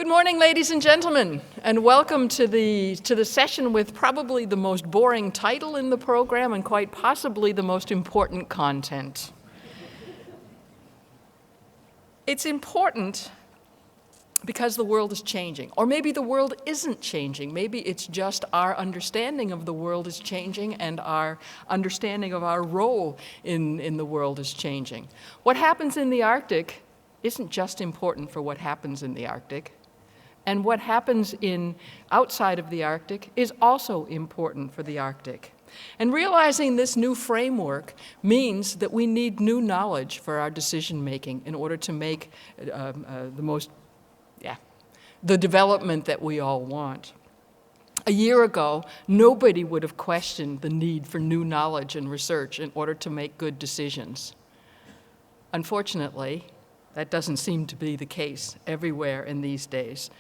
Good morning, ladies and gentlemen, and welcome to the session with probably the most boring title in the program and quite possibly the most important content. It's important because the world is changing, or maybe the world isn't changing. Maybe it's just our understanding of the world is changing and our understanding of our role in the world is changing. What happens in the Arctic isn't just important for what happens in the Arctic. And what happens outside of the Arctic is also important for the Arctic. And realizing this new framework means that we need new knowledge for our decision making in order to make the development that we all want. A year ago, nobody would have questioned the need for new knowledge and research in order to make good decisions. Unfortunately, that doesn't seem to be the case everywhere in these days.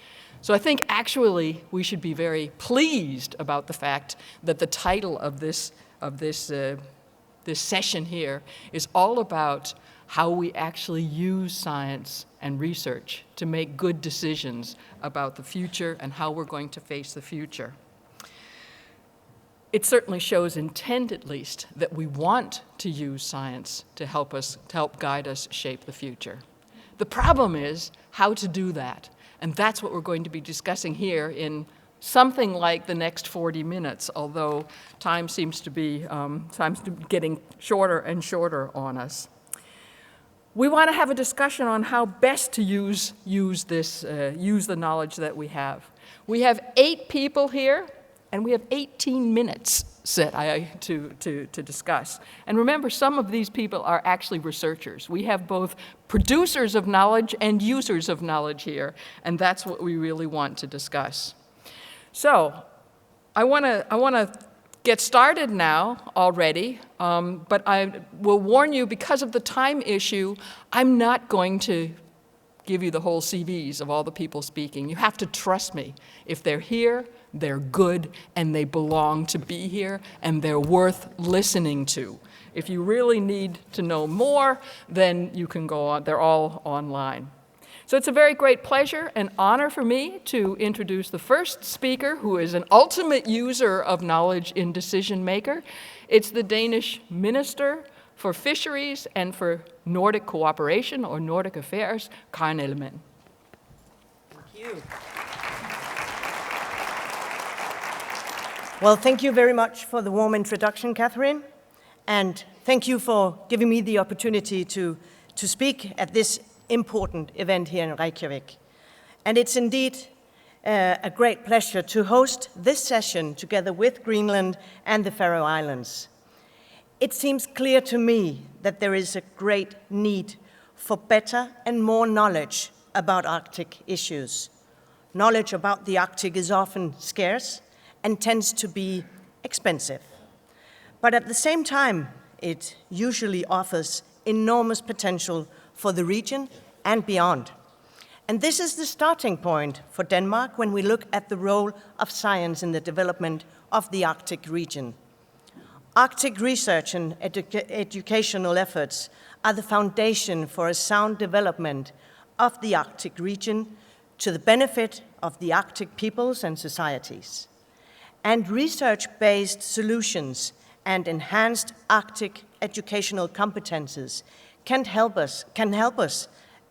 So I think actually we should be very pleased about the fact that the title of this session here is all about how we actually use science and research to make good decisions about the future and how we're going to face the future. It certainly shows intent, at least, that we want to use science to help guide us shape the future. The problem is how to do that, and that's what we're going to be discussing here in something like the next 40 minutes, although time seems to be getting shorter and shorter on us. We want to have a discussion on how best to use the knowledge that we have. We have 8 people here, and we have 18 minutes set to discuss. And remember, some of these people are actually researchers. We have both producers of knowledge and users of knowledge here, and that's what we really want to discuss. So I want to get started now already, but I will warn you, because of the time issue, I'm not going to give you the whole CVs of all the people speaking. You have to trust me. If they're here, they're good, and they belong to be here, and they're worth listening to. If you really need to know more, then you can go on. They're all online. So it's a very great pleasure and honor for me to introduce the first speaker, who is an ultimate user of knowledge in decision maker. It's the Danish Minister for Fisheries and for Nordic Cooperation, or Nordic Affairs, Karen Ellemann. Thank you. Well, thank you very much for the warm introduction, Catherine, and thank you for giving me the opportunity to speak at this important event here in Reykjavik. And it's indeed a great pleasure to host this session together with Greenland and the Faroe Islands. It seems clear to me that there is a great need for better and more knowledge about Arctic issues. Knowledge about the Arctic is often scarce and tends to be expensive. But at the same time, it usually offers enormous potential for the region and beyond. And this is the starting point for Denmark when we look at the role of science in the development of the Arctic region. Arctic research and educational efforts are the foundation for a sound development of the Arctic region to the benefit of the Arctic peoples and societies. And research-based solutions and enhanced Arctic educational competences can help us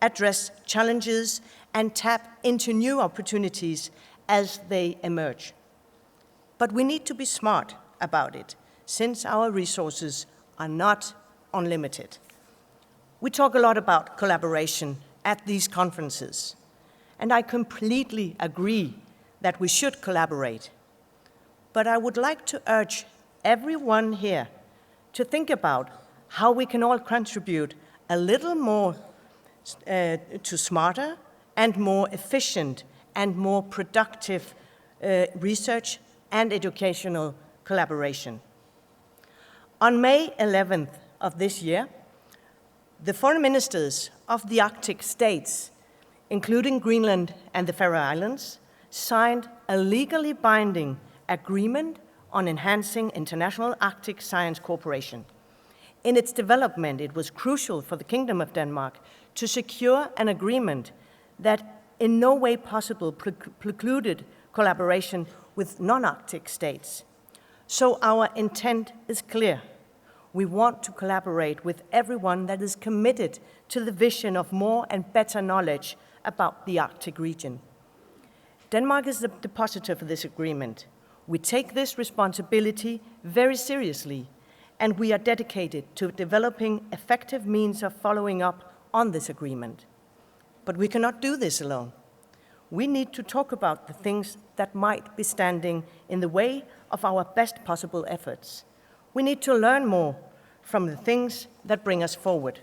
address challenges and tap into new opportunities as they emerge. But we need to be smart about it, since our resources are not unlimited. We talk a lot about collaboration at these conferences, and I completely agree that we should collaborate. But I would like to urge everyone here to think about how we can all contribute a little more to smarter and more efficient and more productive research and educational collaboration. On May 11th of this year, the foreign ministers of the Arctic states, including Greenland and the Faroe Islands, signed a legally binding agreement on enhancing international Arctic science cooperation. In its development, it was crucial for the Kingdom of Denmark to secure an agreement that in no way possible precluded collaboration with non-Arctic states. So our intent is clear. We want to collaborate with everyone that is committed to the vision of more and better knowledge about the Arctic region. Denmark is the depositor for this agreement. We take this responsibility very seriously, and we are dedicated to developing effective means of following up on this agreement. But we cannot do this alone. We need to talk about the things that might be standing in the way of our best possible efforts. We need to learn more from the things that bring us forward.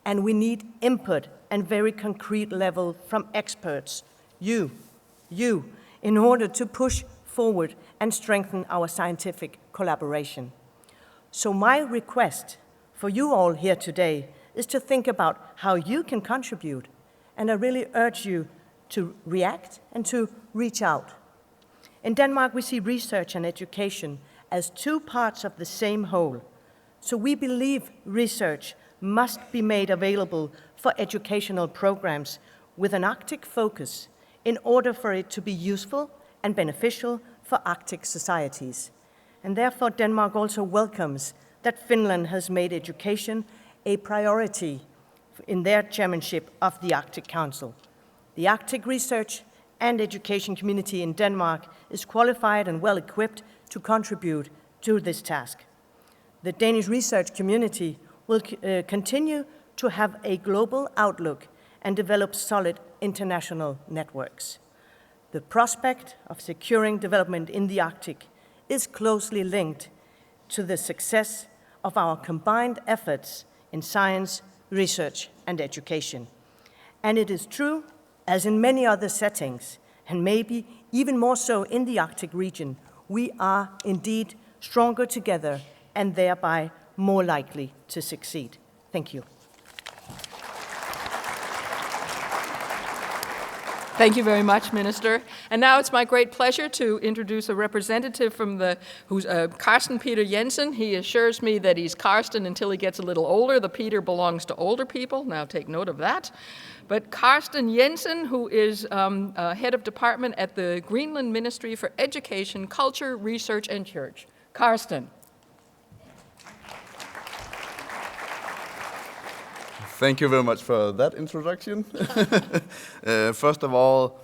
And we need input and very concrete level from experts, you, in order to push forward and strengthen our scientific collaboration. So my request for you all here today is to think about how you can contribute. And I really urge you to react and to reach out. In Denmark, we see research and education as two parts of the same whole. So we believe research must be made available for educational programs with an Arctic focus in order for it to be useful and beneficial for Arctic societies. And therefore, Denmark also welcomes that Finland has made education a priority in their chairmanship of the Arctic Council. The Arctic research and education community in Denmark is qualified and well equipped to contribute to this task. The Danish research community will continue to have a global outlook and develop solid international networks. The prospect of securing development in the Arctic is closely linked to the success of our combined efforts in science, research, and education. And it is true, as in many other settings, and maybe even more so in the Arctic region, we are indeed stronger together and thereby more likely to succeed. Thank you. Thank you very much, Minister. And now it's my great pleasure to introduce a representative from who's Carsten Peter Jensen. He assures me that he's Carsten until he gets a little older. The Peter belongs to older people. Now take note of that. But Carsten Jensen, who is head of department at the Greenland Ministry for Education, Culture, Research, and Church. Carsten. Thank you very much for that introduction. First of all,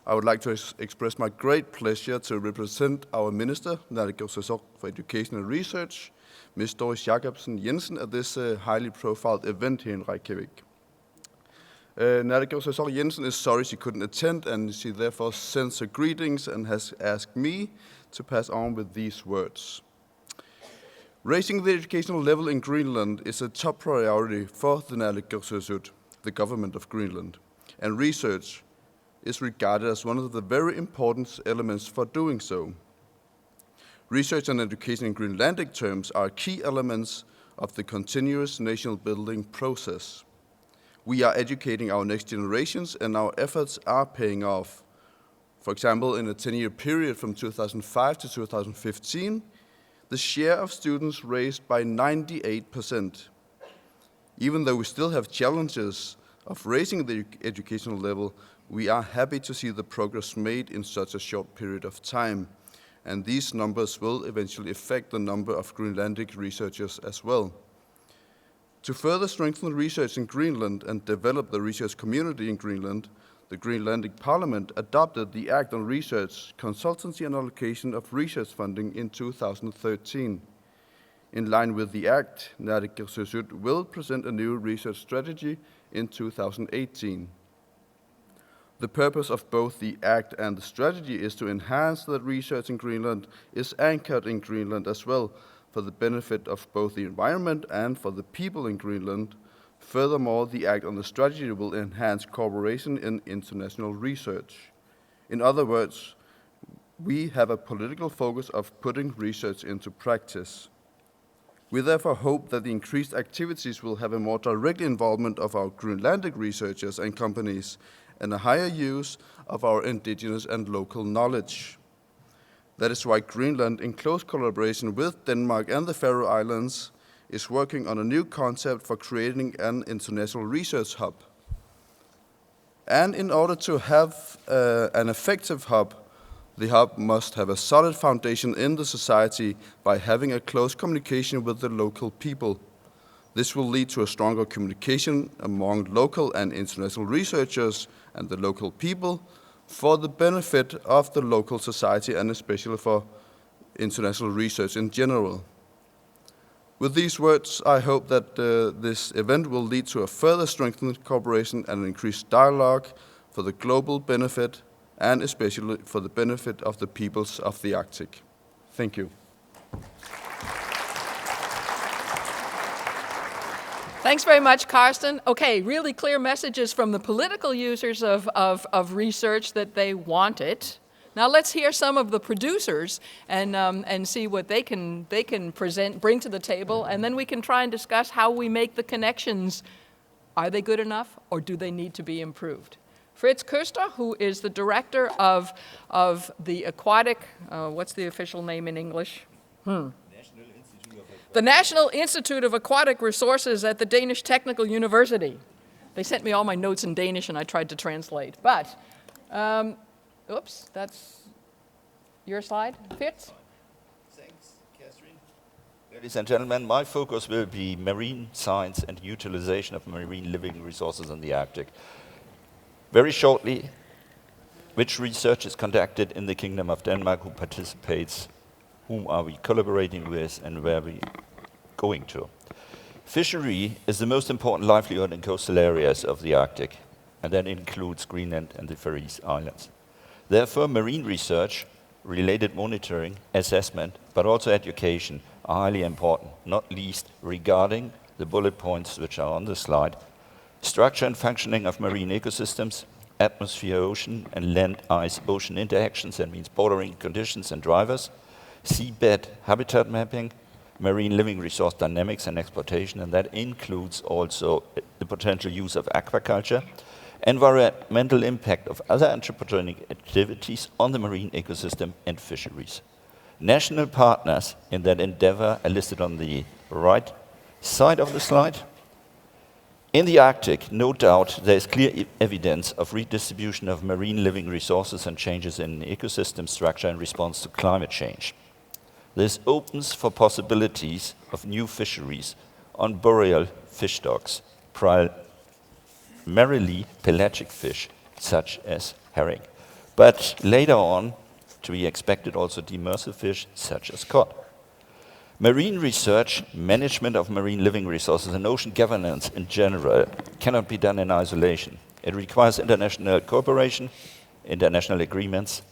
I would like to express my great pleasure to represent our Minister, Naalakkersuisut for Education and Research, Ms. Doris Jacobsen Jensen, at this highly profiled event here in Reykjavik. Naalakkersuisut Jensen is sorry she couldn't attend, and she therefore sends her greetings and has asked me to pass on with these words. Raising the educational level in Greenland is a top priority for the Naalakkersuisut, the government of Greenland, and research is regarded as one of the very important elements for doing so. Research and education in Greenlandic terms are key elements of the continuous national building process. We are educating our next generations, and our efforts are paying off. For example, in a 10-year period from 2005 to 2015, the share of students raised by 98%. Even though we still have challenges of raising the educational level, we are happy to see the progress made in such a short period of time. And these numbers will eventually affect the number of Greenlandic researchers as well. To further strengthen research in Greenland and develop the research community in Greenland, the Greenlandic Parliament adopted the Act on Research, Consultancy and Allocation of Research Funding in 2013. In line with the Act, Naalakkersuisut will present a new research strategy in 2018. The purpose of both the Act and the strategy is to enhance that research in Greenland is anchored in Greenland as well, for the benefit of both the environment and for the people in Greenland. Furthermore, the Act on the strategy will enhance cooperation in international research. In other words, we have a political focus of putting research into practice. We therefore hope that the increased activities will have a more direct involvement of our Greenlandic researchers and companies and a higher use of our indigenous and local knowledge. That is why Greenland, in close collaboration with Denmark and the Faroe Islands, is working on a new concept for creating an international research hub. And in order to have an effective hub, the hub must have a solid foundation in the society by having a close communication with the local people. This will lead to a stronger communication among local and international researchers and the local people for the benefit of the local society and especially for international research in general. With these words, I hope that this event will lead to a further strengthened cooperation and increased dialogue for the global benefit and especially for the benefit of the peoples of the Arctic. Thank you. Thanks very much, Carsten. Okay, really clear messages from the political users of research that they want it. Now let's hear some of the producers and see what they can bring to the table, and then we can try and discuss how we make the connections. Are they good enough, or do they need to be improved? Fritz Köster, who is the director of the aquatic, what's the official name in English? The National Institute of Aquatic Resources at the Danish Technical University. They sent me all my notes in Danish and I tried to translate. But, oops, that's your slide, Fritz? Thanks, Catherine. Ladies and gentlemen, my focus will be marine science and utilization of marine living resources in the Arctic. Very shortly, which research is conducted in the Kingdom of Denmark, who participates, whom are we collaborating with, and where are we going to. Fishery is the most important livelihood in coastal areas of the Arctic, and that includes Greenland and the Fisheries Islands. Therefore, marine research, related monitoring, assessment, but also education are highly important, not least regarding the bullet points which are on the slide: structure and functioning of marine ecosystems, atmosphere, ocean, and land, ice, ocean interactions, that means bordering conditions and drivers, seabed habitat mapping, marine living resource dynamics and exploitation, and that includes also the potential use of aquaculture, environmental impact of other anthropogenic activities on the marine ecosystem and fisheries. National partners in that endeavor are listed on the right side of the slide. In the Arctic, no doubt, there is clear evidence of redistribution of marine living resources and changes in ecosystem structure in response to climate change. This opens for possibilities of new fisheries on boreal fish stocks, primarily pelagic fish, such as herring. But later on, to be expected also demersal fish, such as cod. Marine research, management of marine living resources, and ocean governance in general cannot be done in isolation. It requires international cooperation, international agreements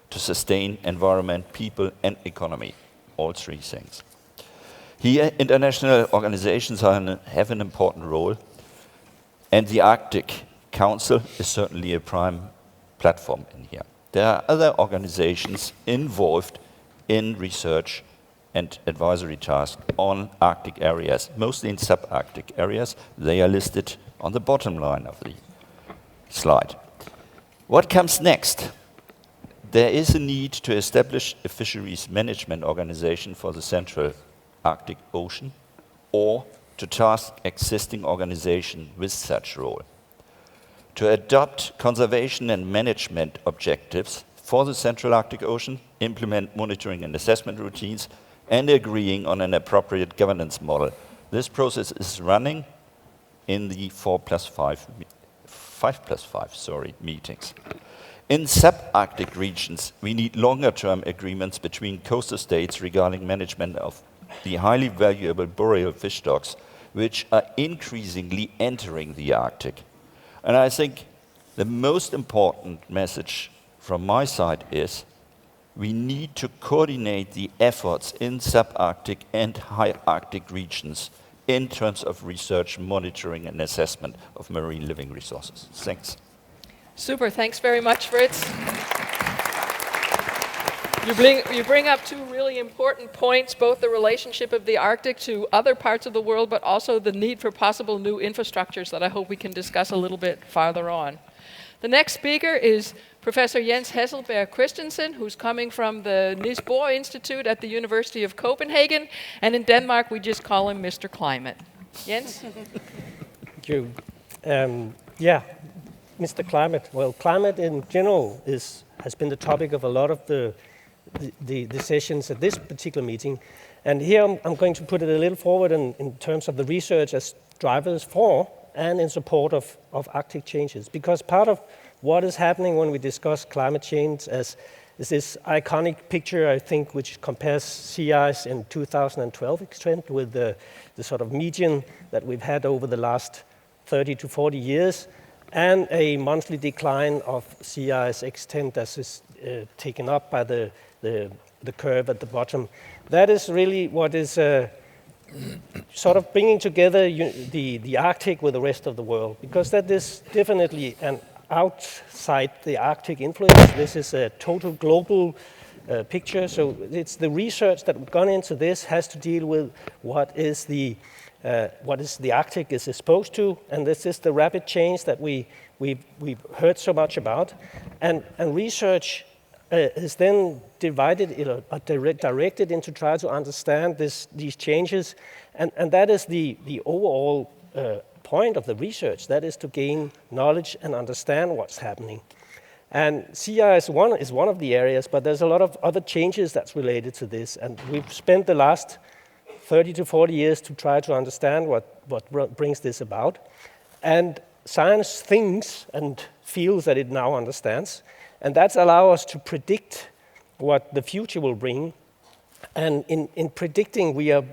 to sustain environment, people, and economy. All three things. Here, international organizations have an important role, and the Arctic Council is certainly a prime platform in here. There are other organizations involved in research and advisory tasks on Arctic areas, mostly in subarctic areas. They are listed on the bottom line of the slide. What comes next? There is a need to establish a fisheries management organization for the Central Arctic Ocean, or to task existing organizations with such role. To adopt conservation and management objectives for the Central Arctic Ocean, implement monitoring and assessment routines, and agreeing on an appropriate governance model. This process is running in the 5+5 meetings. In subarctic regions, we need longer-term agreements between coastal states regarding management of the highly valuable boreal fish stocks, which are increasingly entering the Arctic. And I think the most important message from my side is we need to coordinate the efforts in subarctic and high Arctic regions in terms of research, monitoring, and assessment of marine living resources. Thanks. Super, thanks very much, Fritz. You bring up two really important points, both the relationship of the Arctic to other parts of the world, but also the need for possible new infrastructures that I hope we can discuss a little bit farther on. The next speaker is Professor Jens Hesselberg Christensen, who's coming from the Niels Bohr Institute at the University of Copenhagen, and in Denmark we just call him Mr. Climate. Jens? Thank you. Mr. Climate. Well, climate in general has been the topic of a lot of the sessions at this particular meeting. And here I'm going to put it a little forward in terms of the research as drivers for and in support of Arctic changes. Because part of what is happening when we discuss climate change is this iconic picture, I think, which compares sea ice in 2012 extent with the sort of median that we've had over the last 30 to 40 years, and a monthly decline of sea ice extent as is taken up by the curve at the bottom. That is really what is sort of bringing together the Arctic with the rest of the world, because that is definitely an outside the Arctic influence. This is a total global picture. So it's the research that gone into this has to deal with what is the Arctic is exposed to, and this is the rapid change that we've heard so much about, and research is then divided directed into try to understand these changes, and that is the overall point of the research. That is to gain knowledge and understand what's happening. And sea ice is one of the areas, but there's a lot of other changes that's related to this, and we've spent the last 30 to 40 years to try to understand what brings this about. And science thinks and feels that it now understands, and that's allow us to predict what the future will bring. And in predicting, we are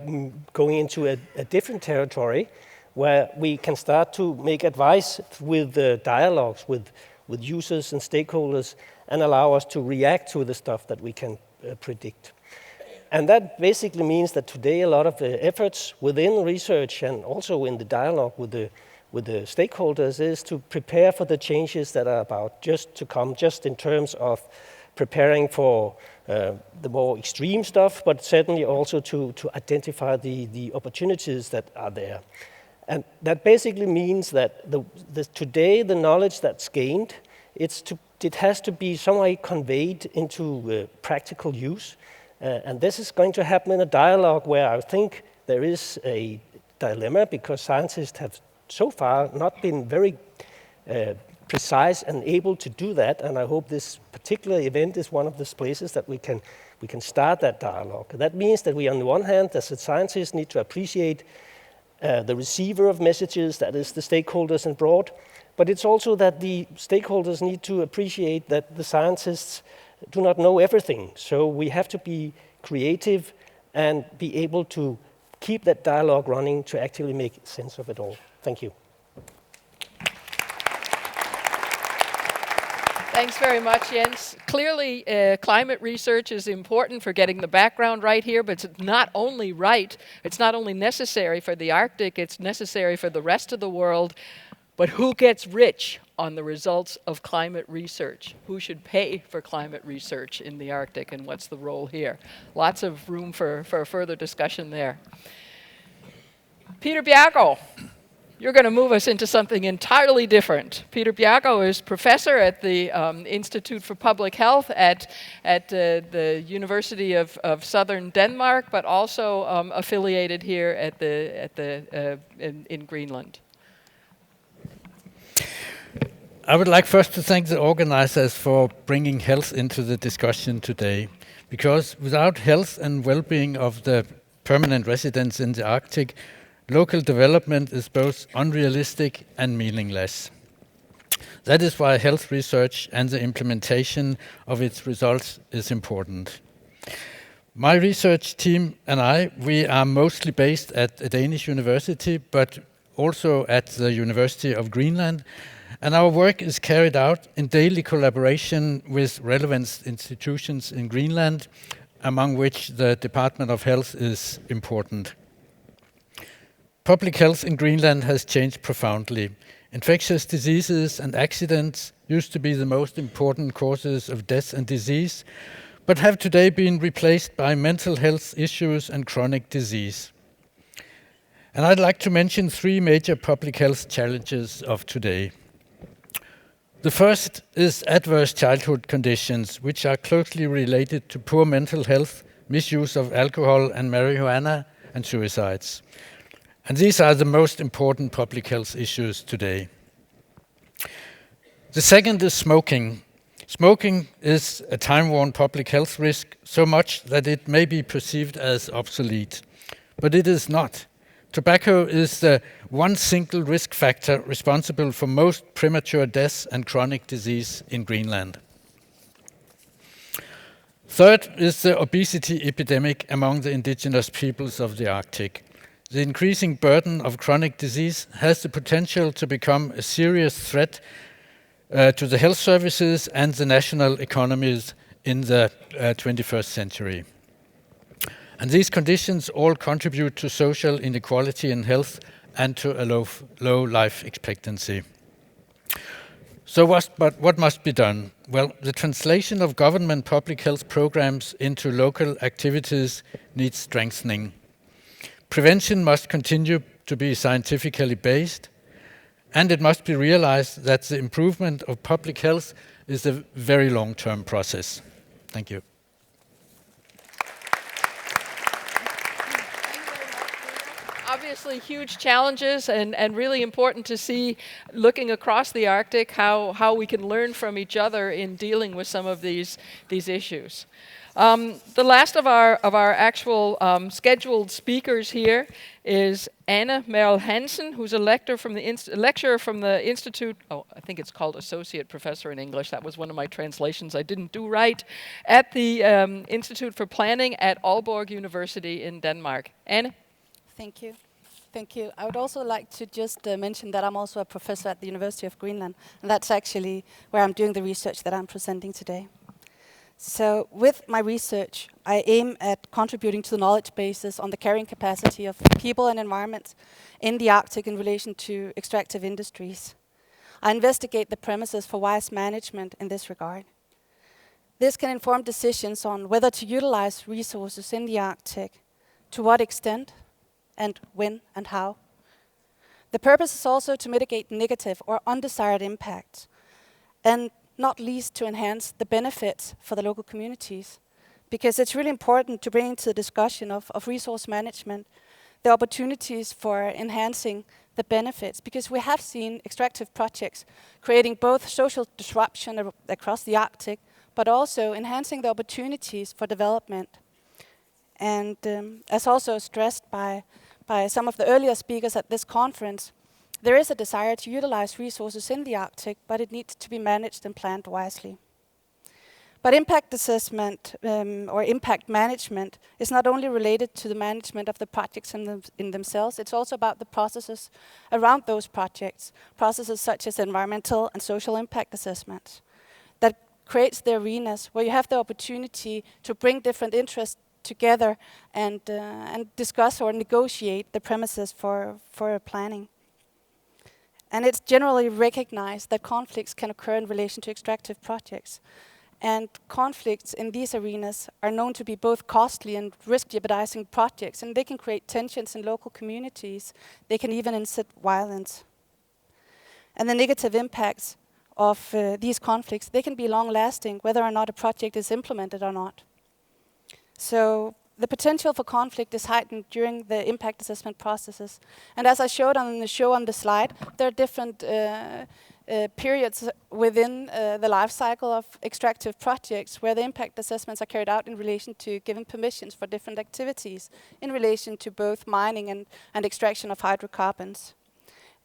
going into a different territory where we can start to make advice with the dialogues with users and stakeholders and allow us to react to the stuff that we can predict. And that basically means that today a lot of the efforts within research and also in the dialogue with the stakeholders is to prepare for the changes that are about just to come, just in terms of preparing for the more extreme stuff, but certainly also to identify the opportunities that are there. And that basically means that today the knowledge that's gained, it has to be some way conveyed into practical use. And this is going to happen in a dialogue where I think there is a dilemma, because scientists have so far not been very precise and able to do that. And I hope this particular event is one of those places that we can start that dialogue. That means that we, on the one hand, as a scientist, need to appreciate the receiver of messages, that is the stakeholders and broad, but it's also that the stakeholders need to appreciate that the scientists do not know everything. So we have to be creative and be able to keep that dialogue running to actually make sense of it all. Thank you. Thanks very much, Jens. Clearly, climate research is important for getting the background right here, but it's not only right, it's not only necessary for the Arctic, it's necessary for the rest of the world. But who gets rich on the results of climate research? Who should pay for climate research in the Arctic, and what's the role here? Lots of room for further discussion there. Peter Bjergo, you're going to move us into something entirely different. Peter Bjergo is professor at the Institute for Public Health at the University of Southern Denmark, but also affiliated here in Greenland. I would like first to thank the organizers for bringing health into the discussion today, because without health and well-being of the permanent residents in the Arctic, local development is both unrealistic and meaningless. That is why health research and the implementation of its results is important. My research team and we are mostly based at a Danish university, but also at the University of Greenland, and our work is carried out in daily collaboration with relevant institutions in Greenland, among which the Department of Health is important. Public health in Greenland has changed profoundly. Infectious diseases and accidents used to be the most important causes of death and disease, but have today been replaced by mental health issues and chronic disease. And I'd like to mention three major public health challenges of today. The first is adverse childhood conditions, which are closely related to poor mental health, misuse of alcohol and marijuana, and suicides. And these are the most important public health issues today. The second is smoking. Smoking is a time-worn public health risk, so much that it may be perceived as obsolete. But it is not. Tobacco is the one single risk factor responsible for most premature deaths and chronic disease in Greenland. Third is the obesity epidemic among the indigenous peoples of the Arctic. The increasing burden of chronic disease has the potential to become a serious threat to the health services and the national economies in the 21st century. And these conditions all contribute to social inequality in health and to a low life expectancy. So what must be done? Well, the translation of government public health programs into local activities needs strengthening. Prevention must continue to be scientifically based, and it must be realized that the improvement of public health is a very long-term process. Thank you. Obviously huge challenges and really important to see, looking across the Arctic, how we can learn from each other in dealing with some of these issues. The last of our actual scheduled speakers here is Anne Merrill Hansen, who's a lecturer from the Institute. Oh, I think it's called Associate Professor in English. That was one of my translations I didn't do right. At the Institute for Planning at Aalborg University in Denmark. Anne? Thank you. Thank you. I would also like to just mention that I'm also a professor at the University of Greenland, and that's actually where I'm doing the research that I'm presenting today. So with my research, I aim at contributing to the knowledge bases on the carrying capacity of people and environments in the Arctic in relation to extractive industries. I investigate the premises for wise management in this regard. This can inform decisions on whether to utilize resources in the Arctic, to what extent, and when and how. The purpose is also to mitigate negative or undesired impacts, and not least to enhance the benefits for the local communities, because it's really important to bring into the discussion of resource management the opportunities for enhancing the benefits, because we have seen extractive projects creating both social disruption across the Arctic, but also enhancing the opportunities for development. And as also stressed by some of the earlier speakers at this conference, there is a desire to utilize resources in the Arctic, but it needs to be managed and planned wisely. But impact assessment or impact management is not only related to the management of the projects in themselves, it's also about the processes around those projects, processes such as environmental and social impact assessments, that creates the arenas where you have the opportunity to bring different interests together and discuss or negotiate the premises for planning. And it's generally recognized that conflicts can occur in relation to extractive projects. And conflicts in these arenas are known to be both costly and risk-jeopardizing projects, and they can create tensions in local communities. They can even incite violence. And the negative impacts of these conflicts, they can be long-lasting, whether or not a project is implemented or not. So the potential for conflict is heightened during the impact assessment processes. And as I showed on the slide, there are different periods within the life cycle of extractive projects where the impact assessments are carried out in relation to given permissions for different activities in relation to both mining and extraction of hydrocarbons.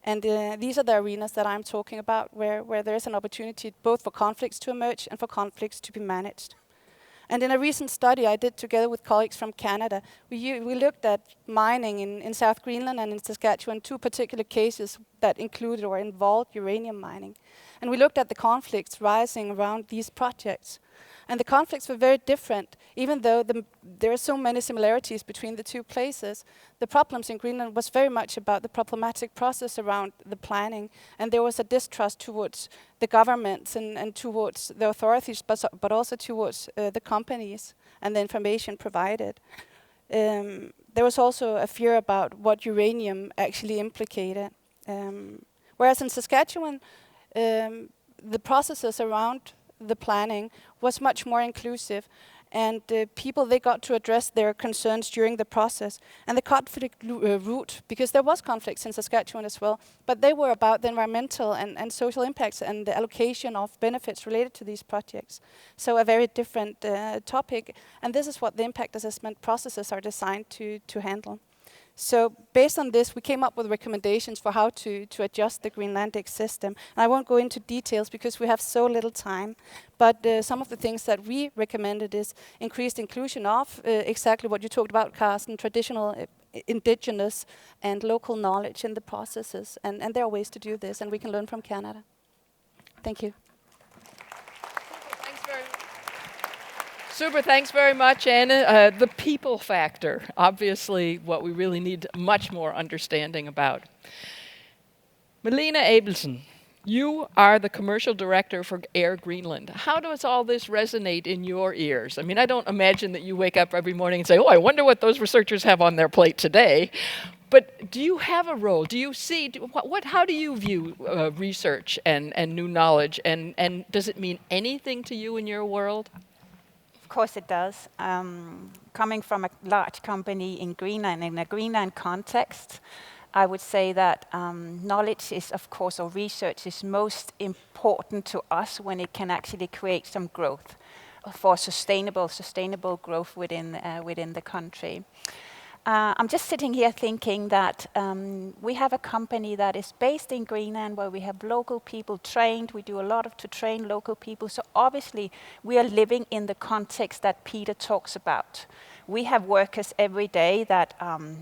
And these are the arenas that I'm talking about where there is an opportunity both for conflicts to emerge and for conflicts to be managed. And in a recent study I did together with colleagues from Canada, we looked at mining in South Greenland and in Saskatchewan, two particular cases that included or involved uranium mining. And we looked at the conflicts rising around these projects. And the conflicts were very different, even though there are so many similarities between the two places. The problems in Greenland was very much about the problematic process around the planning, and there was a distrust towards the governments and towards the authorities, but also towards the companies and the information provided. There was also a fear about what uranium actually implicated. Whereas in Saskatchewan, the processes around the planning was much more inclusive, And people, they got to address their concerns during the process. And the conflict route, because there was conflicts in Saskatchewan as well, but they were about the environmental and social impacts and the allocation of benefits related to these projects. So a very different topic. And this is what the impact assessment processes are designed to handle. So based on this, we came up with recommendations for how to adjust the Greenlandic system. And I won't go into details because we have so little time, but some of the things that we recommended is increased inclusion of exactly what you talked about, Carsten, traditional, indigenous and local knowledge in the processes. And there are ways to do this, and we can learn from Canada. Thank you. Super, thanks very much, Anne. The people factor, obviously what we really need much more understanding about. Melina Abelsen, you are the commercial director for Air Greenland. How does all this resonate in your ears? I mean, I don't imagine that you wake up every morning and say, oh, I wonder what those researchers have on their plate today. But do you have a role? Do you see, how do you view research and new knowledge? And does it mean anything to you in your world? Of course it does. Coming from a large company in Greenland, in a Greenland context, I would say that knowledge is, of course, or research is most important to us when it can actually create some growth for sustainable growth within the country. I'm just sitting here thinking that we have a company that is based in Greenland where we have local people trained. We do a lot to train local people. So obviously we are living in the context that Peter talks about. We have workers every day that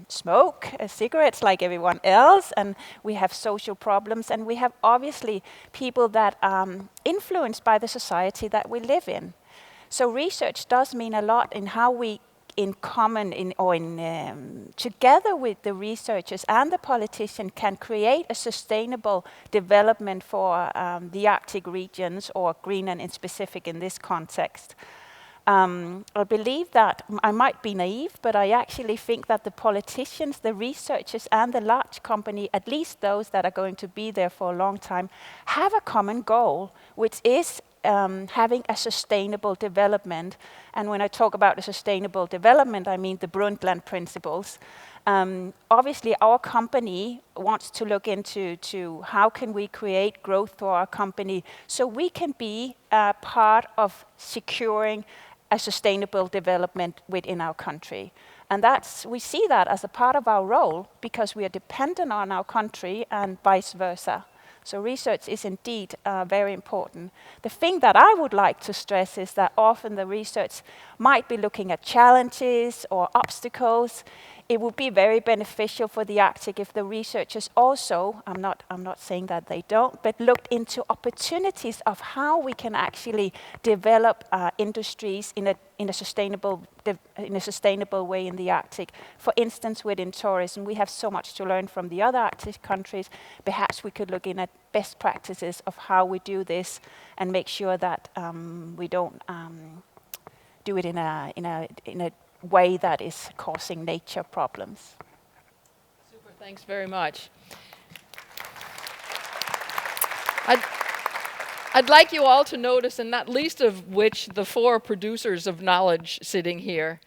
smoke cigarettes like everyone else, and we have social problems, and we have obviously people that are influenced by the society that we live in. So research does mean a lot in how we together with the researchers and the politician can create a sustainable development for the Arctic regions, or Greenland in specific in this context. I believe that, I might be naive, but I actually think that the politicians, the researchers and the large company, at least those that are going to be there for a long time, have a common goal, which is having a sustainable development. And when I talk about a sustainable development, I mean the Brundtland principles. Obviously, our company wants to look into how can we create growth for our company so we can be part of securing a sustainable development within our country. And we see that as a part of our role because we are dependent on our country and vice versa. So research is indeed very important. The thing that I would like to stress is that often the research might be looking at challenges or obstacles. It would be very beneficial for the Arctic if the researchers also, I'm not saying that they don't, but looked into opportunities of how we can actually develop industries in a sustainable way in the Arctic. For instance, within tourism, we have so much to learn from the other Arctic countries. Perhaps we could look in at best practices of how we do this and make sure that we don't do it in a way that is causing nature problems. Super, thanks very much. I'd like you all to notice, and not least of which the four producers of knowledge sitting here,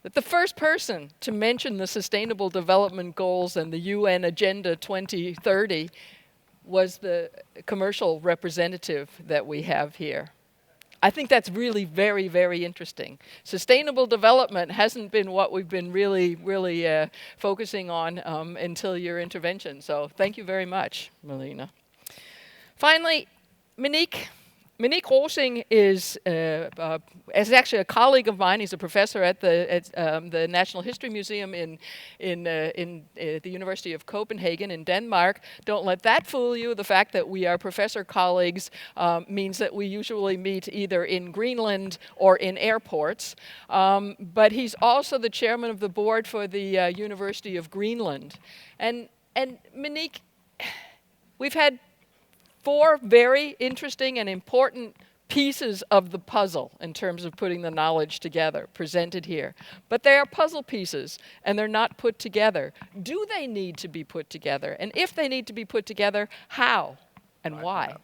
that the first person to mention the Sustainable Development Goals and the UN Agenda 2030 was the commercial representative that we have here. I think that's really very, very interesting. Sustainable development hasn't been what we've been really focusing on until your intervention. So thank you very much, Melina. Finally, Monique Rosing is actually a colleague of mine. He's a professor at the National History Museum in the University of Copenhagen in Denmark. Don't let that fool you. The fact that we are professor colleagues means that we usually meet either in Greenland or in airports. But he's also the chairman of the board for the University of Greenland. And Monique, we've had 4 very interesting and important pieces of the puzzle in terms of putting the knowledge together, presented here. But they are puzzle pieces, and they're not put together. Do they need to be put together? And if they need to be put together, how and why?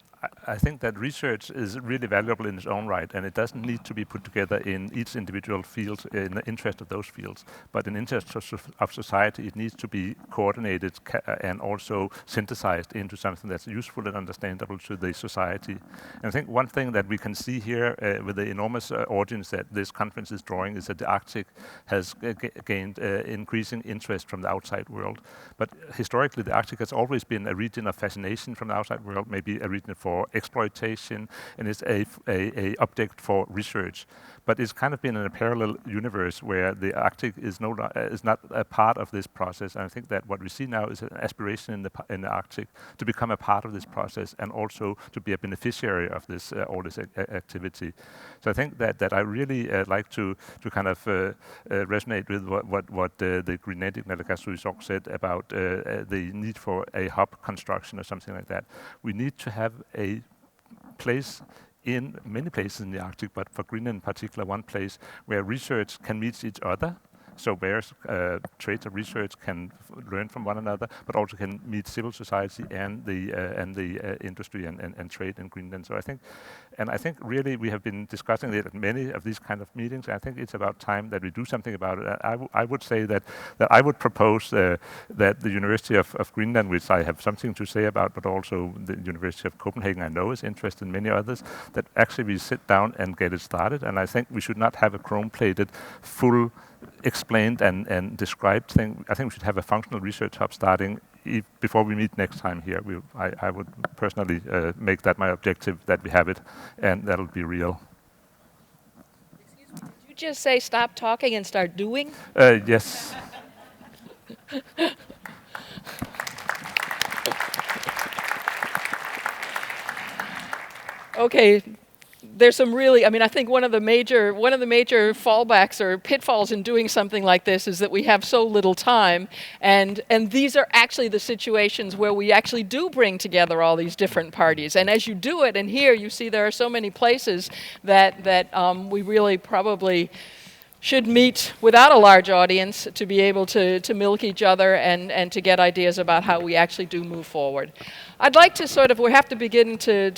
I think that research is really valuable in its own right, and it doesn't need to be put together in each individual field in the interest of those fields. But in the interest of society, it needs to be coordinated and also synthesized into something that's useful and understandable to the society. And I think one thing that we can see here with the enormous audience that this conference is drawing is that the Arctic has gained increasing interest from the outside world. But historically, the Arctic has always been a region of fascination from the outside world, maybe a region for exploitation, and it's a object for research. But it's kind of been in a parallel universe where the Arctic is not a part of this process. And I think that what we see now is an aspiration in the Arctic to become a part of this process and also to be a beneficiary of this all this activity. So I think that I really like to kind of resonate with what the Greenlandic Naalakkersuisoq said about the need for a hub construction or something like that. We need to have a place in many places in the Arctic, but for Greenland in particular, one place where research can meet each other. So where trades of research can learn from one another, but also can meet civil society and the industry and trade in Greenland. So I think really we have been discussing it at many of these kind of meetings. I think it's about time that we do something about it. I would say that I would propose that the University of Greenland, which I have something to say about, but also the University of Copenhagen, I know is interested in many others, that actually we sit down and get it started. And I think we should not have a chrome-plated, full explained and described thing. I think we should have a functional research hub starting before we meet next time here. I would personally make that my objective, that we have it, and that'll be real. Excuse me, did you just say stop talking and start doing? Yes. Okay. There's some really, I think one of the major fallbacks or pitfalls in doing something like this is that we have so little time, and these are actually the situations where we actually do bring together all these different parties. And as you do it, and here you see there are so many places that we really probably should meet without a large audience to be able to milk each other and to get ideas about how we actually do move forward. I'd like to we have to begin to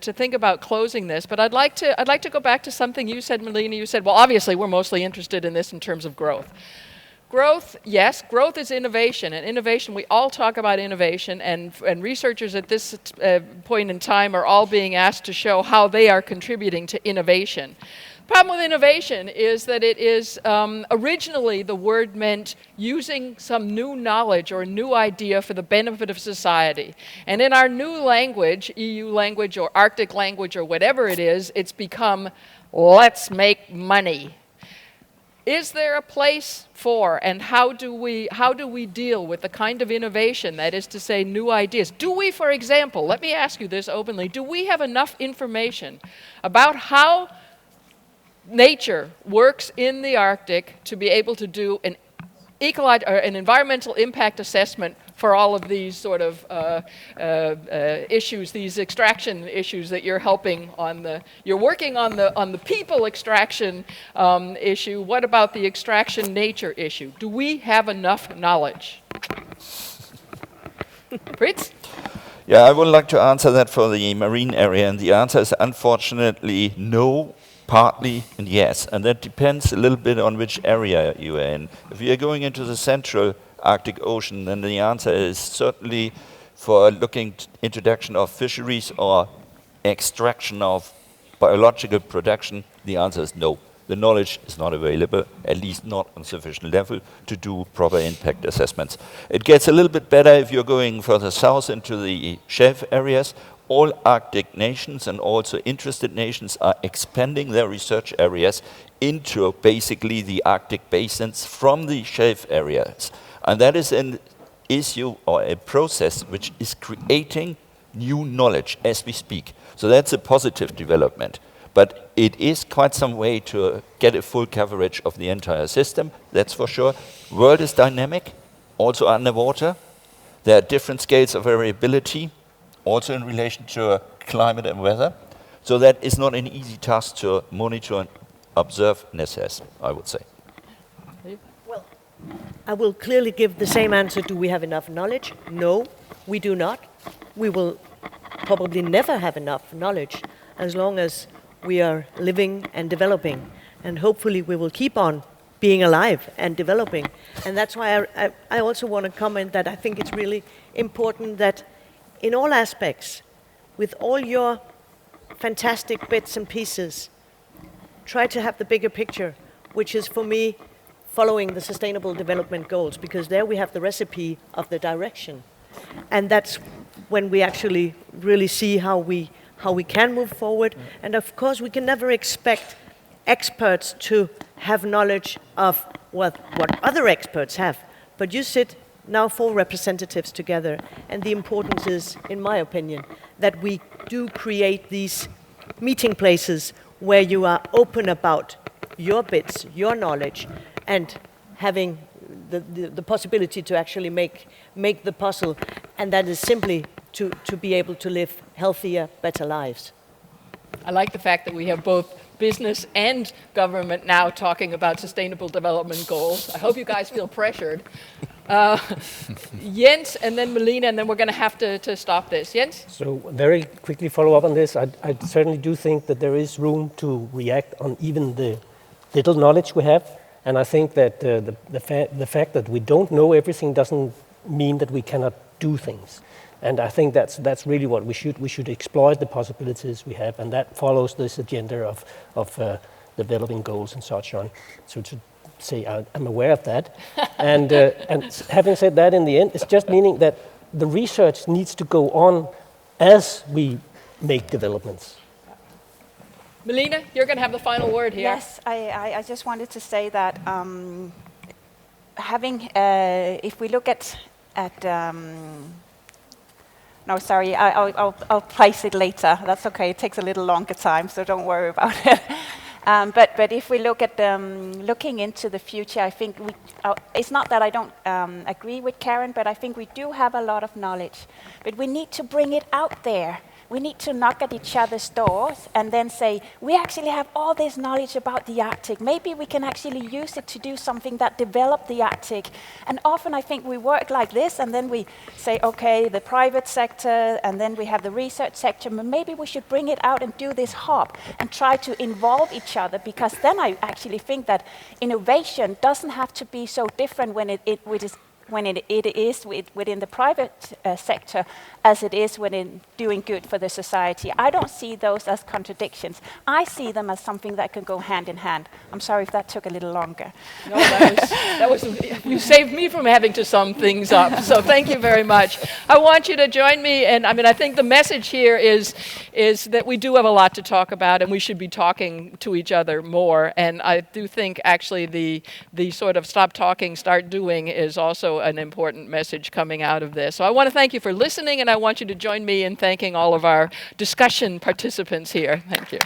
think about closing this, but I'd like to go back to something you said, Melina. You said, well, obviously we're mostly interested in this in terms of growth. Growth, yes, growth is innovation, and innovation, we all talk about innovation, and researchers at this point in time are all being asked to show how they are contributing to innovation. The problem with innovation is that it is originally the word meant using some new knowledge or a new idea for the benefit of society. And in our new language, EU language or Arctic language or whatever it is, it's become, let's make money. Is there a place for, and how do we deal with the kind of innovation, that is to say new ideas? Do we, for example, let me ask you this openly, do we have enough information about how nature works in the Arctic to be able to do an environmental impact assessment for all of these sort of issues, these extraction issues that you're helping on you're working on the people extraction issue. What about the extraction nature issue? Do we have enough knowledge? Fritz? Yeah, I would like to answer that for the marine area, and the answer is unfortunately no. Partly and yes, and that depends a little bit on which area you are in. If you are going into the central Arctic Ocean, then the answer is certainly for looking introduction of fisheries or extraction of biological production, the answer is no. The knowledge is not available, at least not on sufficient level to do proper impact assessments. It gets a little bit better if you're going further south into the shelf areas. All Arctic nations and also interested nations are expanding their research areas into basically the Arctic basins from the shelf areas. And that is an issue or a process which is creating new knowledge as we speak. So that's a positive development. But it is quite some way to get a full coverage of the entire system, that's for sure. World is dynamic, also underwater. There are different scales of variability, also in relation to climate and weather. So that is not an easy task to monitor and observe and assess, I would say. Well, I will clearly give the same answer. Do we have enough knowledge? No, we do not. We will probably never have enough knowledge as long as we are living and developing. And hopefully we will keep on being alive and developing. And that's why I also want to comment that I think it's really important that in all aspects, with all your fantastic bits and pieces, try to have the bigger picture, which is for me following the Sustainable Development Goals, because there we have the recipe of the direction. And that's when we actually really see how we can move forward. And of course, we can never expect experts to have knowledge of what other experts have. But you sit now 4 representatives together, and the importance is, in my opinion, that we do create these meeting places where you are open about your bits, your knowledge, and having the possibility to actually make the puzzle, and that is simply to be able to live healthier, better lives. I like the fact that we have both business and government now talking about sustainable development goals. I hope you guys feel pressured. Jens and then Melina, and then we're going to have to stop this. Jens? So very quickly follow up on this. I certainly do think that there is room to react on even the little knowledge we have. And I think that the fact that we don't know everything doesn't mean that we cannot do things. And I think that's really what we should exploit the possibilities we have, and that follows this agenda of developing goals and such on. So to say I'm aware of that, and having said that, in the end, it's just meaning that the research needs to go on as we make developments. Melina, you're going to have the final word here. Yes, I just wanted to say that if we look at no, sorry, I'll place it later. That's okay. It takes a little longer time, so don't worry about it. But if we look at looking into the future, I think it's not that I don't agree with Karen, but I think we do have a lot of knowledge. But we need to bring it out there. We need to knock at each other's doors and then say, we actually have all this knowledge about the Arctic. Maybe we can actually use it to do something that develop the Arctic. And often I think we work like this, and then we say, okay, the private sector, and then we have the research sector, but maybe we should bring it out and do this hub and try to involve each other, because then I actually think that innovation doesn't have to be so different when it is within the private sector as it is when doing good for the society. I don't see those as contradictions. I see them as something that can go hand in hand. I'm sorry if that took a little longer. No, that was you saved me from having to sum things up. So thank you very much. I want you to join me, and I think the message here is that we do have a lot to talk about, and we should be talking to each other more. And I do think actually the sort of stop talking, start doing is also an important message coming out of this. So I want to thank you for listening, and I want you to join me in thanking all of our discussion participants here. Thank you.